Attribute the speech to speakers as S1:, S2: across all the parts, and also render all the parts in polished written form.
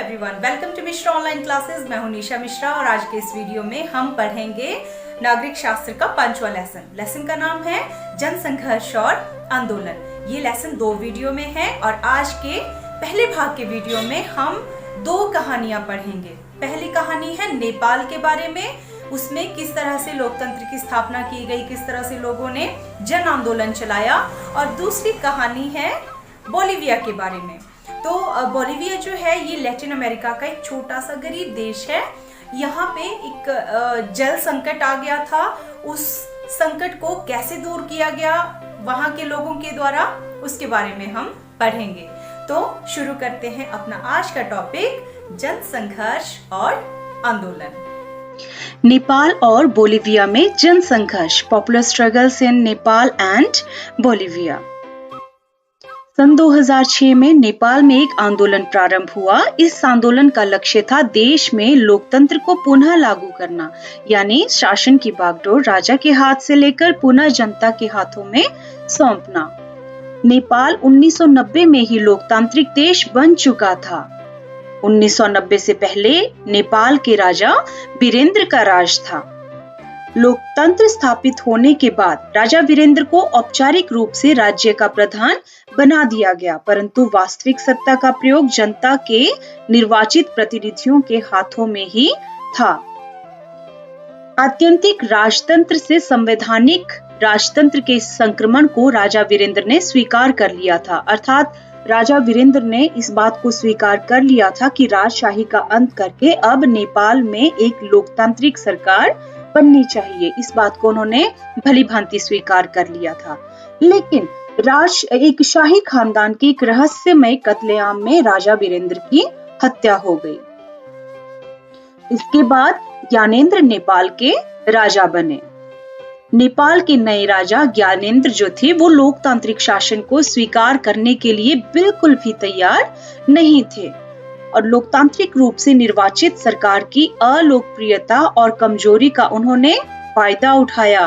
S1: Everyone, welcome to Mishra online classes. मैं हूं निशा मिश्रा और आज के इस वीडियो में हम पढ़ेंगे नागरिक शास्त्र का 5वां लेसन का नाम है जनसंघर्ष और आंदोलन। ये लेसन 2 वीडियो में है और आज के पहले भाग के वीडियो में हम 2 कहानियां पढ़ेंगे। पहली कहानी है नेपाल के बारे में, उसमें किस तरह से लोकतंत्र की स्थापना की गई, किस तरह से लोगों ने जन आंदोलन चलाया, और दूसरी कहानी है बोलिविया के बारे में। तो बोलिविया जो है ये लैटिन अमेरिका का एक छोटा सा गरीब देश है। यहाँ पे एक जल संकट आ गया था, उस संकट को कैसे दूर किया गया वहाँ के लोगों के द्वारा, उसके बारे में हम पढ़ेंगे। तो शुरू करते हैं अपना आज का टॉपिक, जनसंघर्ष और आंदोलन।
S2: नेपाल और बोलिविया में जनसंघर्ष, popular struggles in Nepal and Bolivia. सन 2006 में नेपाल में एक आंदोलन प्रारंभ हुआ। इस आंदोलन का लक्ष्य था देश में लोकतंत्र को पुनः लागू करना, यानी शासन की बागडोर राजा के हाथ से लेकर पुनः जनता के हाथों में सौंपना। नेपाल 1990 में ही लोकतांत्रिक देश बन चुका था। 1990 से पहले नेपाल के राजा वीरेंद्र का राज था। लोकतंत्र स्थापित होने के बाद राजा वीरेंद्र को औपचारिक रूप से राज्य का प्रधान बना दिया गया, परंतु वास्तविक सत्ता का प्रयोग जनता के निर्वाचित प्रतिनिधियों के हाथों में ही था। आत्यंतिक राजतंत्र से संवैधानिक राजतंत्र के संक्रमण को राजा वीरेंद्र ने स्वीकार कर लिया था, अर्थात राजा वीरेंद्र ने इस बात को स्वीकार कर लिया था कि राजशाही का अंत करके अब नेपाल में एक लोकतांत्रिक सरकार बननी चाहिए। इस बात को उन्होंने भली भांति स्वीकार कर लिया था। लेकिन एक शाही खानदान के एक रहस्यमय कत्लेआम में राजा वीरेंद्र की हत्या हो गई। इसके बाद ज्ञानेंद्र नेपाल के राजा बने। नेपाल के नए राजा ज्ञानेंद्र जो थे वो लोकतांत्रिक शासन को स्वीकार करने के लिए बिल्कुल भी तैयार नहीं थे और लोकतांत्रिक रूप से निर्वाचित सरकार की अलोकप्रियता और कमजोरी का उन्होंने फायदा उठाया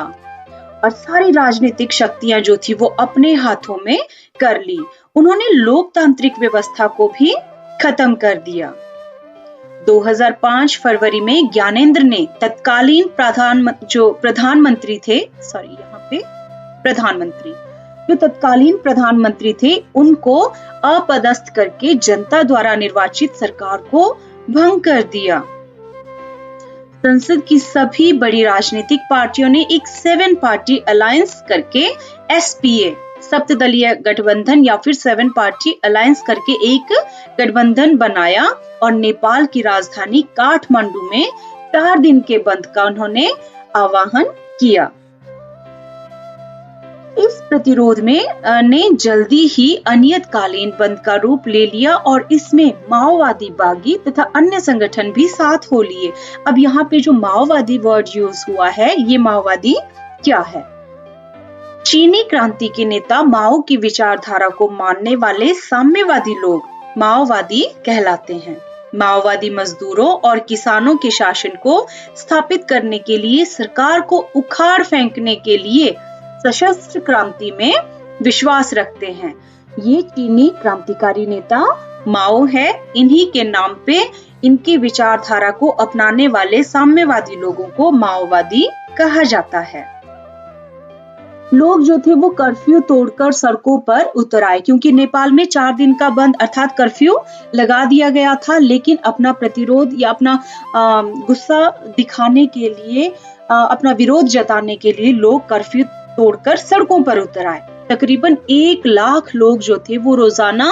S2: और सारी राजनीतिक शक्तियां जो थी वो अपने हाथों में कर ली। उन्होंने लोकतांत्रिक व्यवस्था को भी खत्म कर दिया। 2005 फरवरी में ज्ञानेंद्र ने तत्कालीन जो तत्कालीन प्रधानमंत्री थे उनको अपदस्थ करके जनता द्वारा निर्वाचित सरकार को भंग कर दिया। संसद की सभी बड़ी राजनीतिक पार्टियों ने एक 7 पार्टी अलायंस करके SPA, सप्तदलीय गठबंधन या फिर 7 पार्टी अलायंस करके एक गठबंधन बनाया और नेपाल की राजधानी काठमांडू में 4 दिन के बंद का उन्होंने आह्वान किया। इस प्रतिरोध ने जल्दी ही अनियतकालीन बंद का रूप ले लिया और इसमें माओवादी, बागी तथा अन्य संगठन भी साथ हो लिए। अब यहाँ पे जो माओवादी वर्ड यूज हुआ है, ये माओवादी क्या है? चीनी क्रांति के नेता माओ की विचारधारा को मानने वाले साम्यवादी लोग माओवादी कहलाते हैं। माओवादी मजदूरों और किसानों के शासन को स्थापित करने के लिए, सरकार को उखाड़ फेंकने के लिए सशस्त्र क्रांति में विश्वास रखते हैं। ये चीनी क्रांतिकारी नेता माओ है। इन्हीं के नाम पे इनकी विचारधारा को अपनाने वाले साम्यवादी लोगों को माओवादी कहा जाता है। लोग जो थे वो कर्फ्यू तोड़कर सड़कों पर उतर आए, क्योंकि नेपाल में 4 दिन का बंद अर्थात कर्फ्यू लगा दिया गया था। लेकिन अपना प्रतिरोध या अपना गुस्सा दिखाने के लिए, अपना विरोध जताने के लिए लोग कर्फ्यू तोड़कर सड़कों पर उतर आए। तकरीबन 1 लाख लोग जो थे वो रोजाना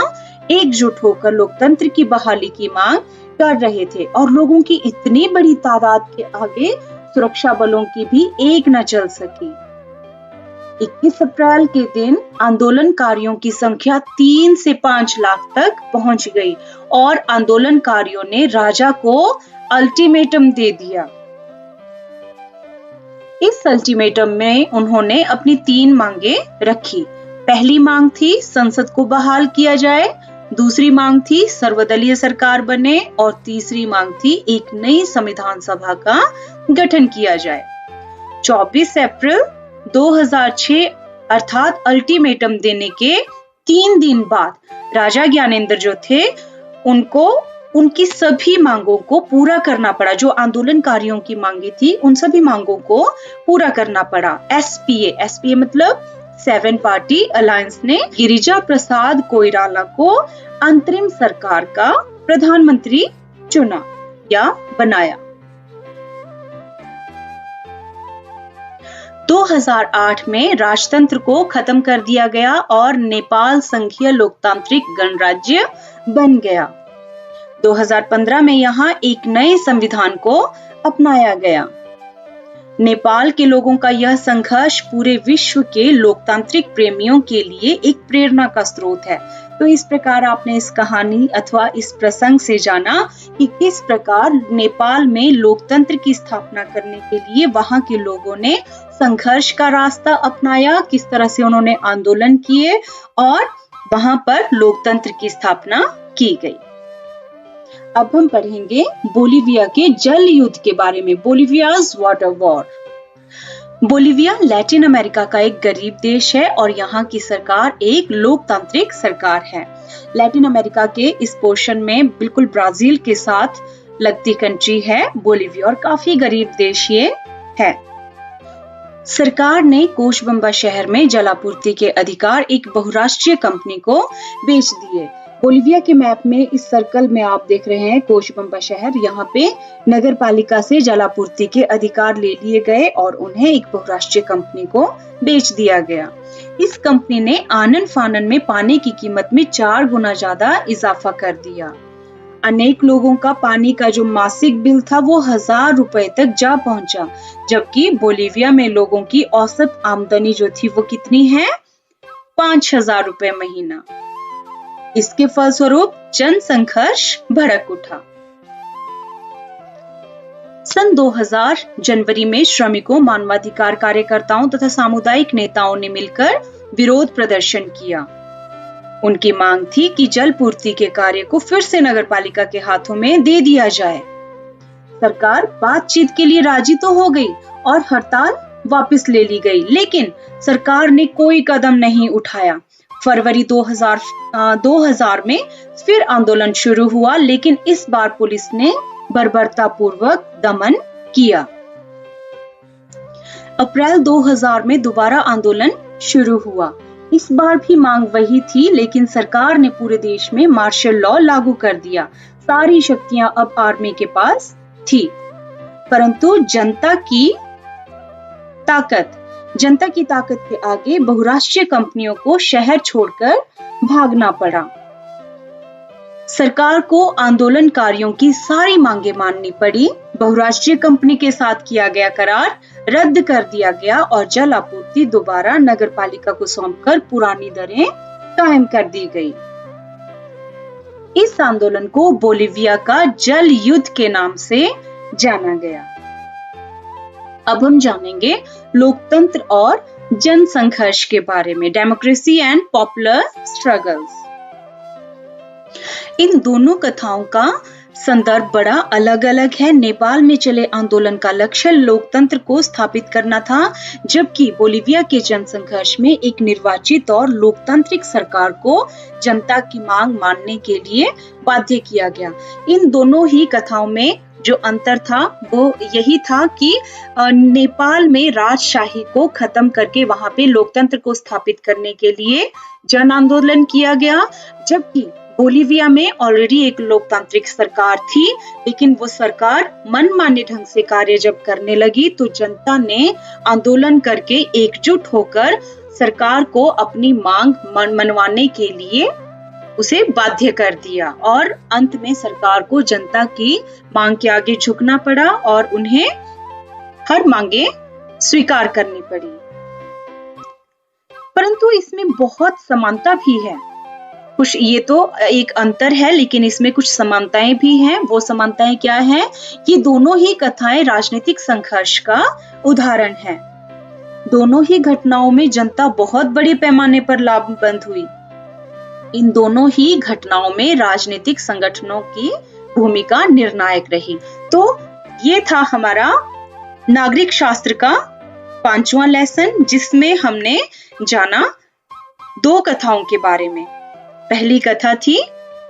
S2: एकजुट होकर लोकतंत्र की बहाली की मांग कर रहे थे और लोगों की इतनी बड़ी तादाद के आगे सुरक्षा बलों की भी एक न चल सकी। 21 अप्रैल के दिन आंदोलनकारियों की संख्या 3 से 5 लाख तक पहुंच गई और आंदोलनकारियों ने राजा को अल्टीमेटम दे दिया। इस अल्टीमेटम में उन्होंने अपनी 3 मांगे रखी। पहली मांग थी संसद को बहाल किया जाए, दूसरी मांग थी सर्वदलीय सरकार बने और तीसरी मांग थी एक नई संविधान सभा का गठन किया जाए। 24 अप्रैल 2006 अर्थात अल्टीमेटम देने के 3 दिन बाद राजा ज्ञानेंद्र जो थे उनको उनकी सभी मांगों को पूरा करना पड़ा। जो आंदोलनकारियों की मांगे थी उन सभी मांगों को पूरा करना पड़ा। एसपीए मतलब 7 पार्टी अलायंस ने गिरिजा प्रसाद कोइराला को अंतरिम सरकार का प्रधानमंत्री चुना या बनाया। 2008 में राजतंत्र को खत्म कर दिया गया और नेपाल संघीय लोकतांत्रिक गणराज्य बन गया। 2015 में यहाँ एक नए संविधान को अपनाया गया। नेपाल के लोगों का यह संघर्ष पूरे विश्व के लोकतांत्रिक प्रेमियों के लिए एक प्रेरणा का स्रोत है। तो इस प्रकार आपने इस कहानी अथवा इस प्रसंग से जाना कि किस प्रकार नेपाल में लोकतंत्र की स्थापना करने के लिए वहां के लोगों ने संघर्ष का रास्ता अपनाया, किस तरह से उन्होंने आंदोलन किए और वहां पर लोकतंत्र की स्थापना की गई। अब हम पढ़ेंगे बोलिविया के जल युद्ध के बारे में, Bolivia's water war. Bolivia Latin America का एक गरीब देश है और यहाँ की सरकार एक लोकतांत्रिक सरकार है। लैटिन अमेरिका के इस पोर्शन में बिल्कुल ब्राजील के साथ लगती कंट्री है बोलिविया और काफी गरीब देश ये है। सरकार ने कोचबम्बा शहर में जलापूर्ति के अधिकार एक बहुराष्ट्रीय कंपनी को बेच दिए। बोलिविया के मैप में इस सर्कल में आप देख रहे हैं कोचबम्बा शहर, यहाँ पे नगर पालिका से जलापूर्ति के अधिकार ले लिए गए और उन्हें एक बहुराष्ट्रीय कंपनी को बेच दिया गया। इस कंपनी ने आनन फानन में पानी की कीमत में 4 गुना ज्यादा इजाफा कर दिया। अनेक लोगों का पानी का जो मासिक बिल था वो 1000 रुपए तक जा पहुंचा, जबकि बोलिविया में लोगों की औसत आमदनी जो थी वो कितनी है, 5000 रुपए महीना। इसके फलस्वरूप जन संघर्ष भड़क उठा। सन 2000 जनवरी में श्रमिकों, मानवाधिकार कार्यकर्ताओं तथा सामुदायिक नेताओं ने मिलकर विरोध प्रदर्शन किया। उनकी मांग थी कि जल पूर्ति के कार्य को फिर से नगरपालिका के हाथों में दे दिया जाए। सरकार बातचीत के लिए राजी तो हो गई और हड़ताल वापस ले ली गई, लेकिन सरकार ने कोई कदम नहीं उठाया। फरवरी 2000 में फिर आंदोलन शुरू हुआ, लेकिन इस बार पुलिस ने बर्बरतापूर्वक दमन किया। अप्रैल 2000 में दोबारा आंदोलन शुरू हुआ। इस बार भी मांग वही थी, लेकिन सरकार ने पूरे देश में मार्शल लॉ लागू कर दिया। सारी शक्तियां अब आर्मी के पास थी, परंतु जनता की ताकत के आगे बहुराष्ट्रीय कंपनियों को शहर छोड़कर भागना पड़ा। सरकार को आंदोलनकारियों की सारी मांगे माननी पड़ी। बहुराष्ट्रीय कंपनी के साथ किया गया करार रद्द कर दिया गया और जल आपूर्ति दोबारा नगरपालिका को सौंपकर पुरानी दरें कायम कर दी गई। इस आंदोलन को बोलिविया का जल युद्ध के नाम से जाना गया। अब हम जानेंगे लोकतंत्र और जन संघर्ष के बारे में, डेमोक्रेसी एंड पॉपुलर स्ट्रगल्स। इन दोनों कथाओं का संदर्भ बड़ा अलग अलग है। नेपाल में चले आंदोलन का लक्ष्य लोकतंत्र को स्थापित करना था, जबकि बोलिविया के जन संघर्ष में एक निर्वाचित और लोकतांत्रिक सरकार को जनता की मांग मानने के लिए बाध्य किया गया। इन दोनों ही कथाओं में जो अंतर था वो यही था कि नेपाल में राजशाही को खत्म करके वहां पे लोकतंत्र को स्थापित करने के लिए जन आंदोलन किया गया, जबकि बोलिविया में ऑलरेडी एक लोकतांत्रिक सरकार थी, लेकिन वो सरकार मनमाने ढंग से कार्य जब करने लगी तो जनता ने आंदोलन करके एकजुट होकर सरकार को अपनी मांग मनवाने के लिए उसे बाध्य कर दिया और अंत में सरकार को जनता की मांग के आगे झुकना पड़ा और उन्हें हर मांगे स्वीकार करनी पड़ी। परंतु इसमें बहुत समानता भी है। कुछ ये तो एक अंतर है, लेकिन इसमें कुछ समानताएं भी हैं। वो समानताएं क्या हैं? ये दोनों ही कथाएं राजनीतिक संघर्ष का उदाहरण है। दोनों ही घटनाओं में जनता बहुत बड़े पैमाने पर लामबंद हुई। इन दोनों ही घटनाओं में राजनीतिक संगठनों की भूमिका निर्णायक रही। तो ये था हमारा नागरिक शास्त्र का 5वां लेसन, जिसमें हमने जाना 2 कथाओं के बारे में। पहली कथा थी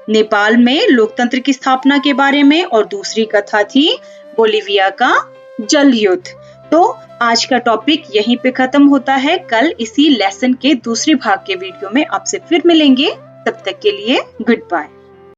S2: नेपाल में लोकतंत्र की स्थापना के बारे में, और दूसरी कथा थी बोलिविया का जल युद्ध। तो आज का टॉपिक यहीं पे खत्म होता है। कल इसी लेसन के दूसरे भाग के वीडियो में आपसे फिर मिलेंगे। तब तक के लिए गुड बाय।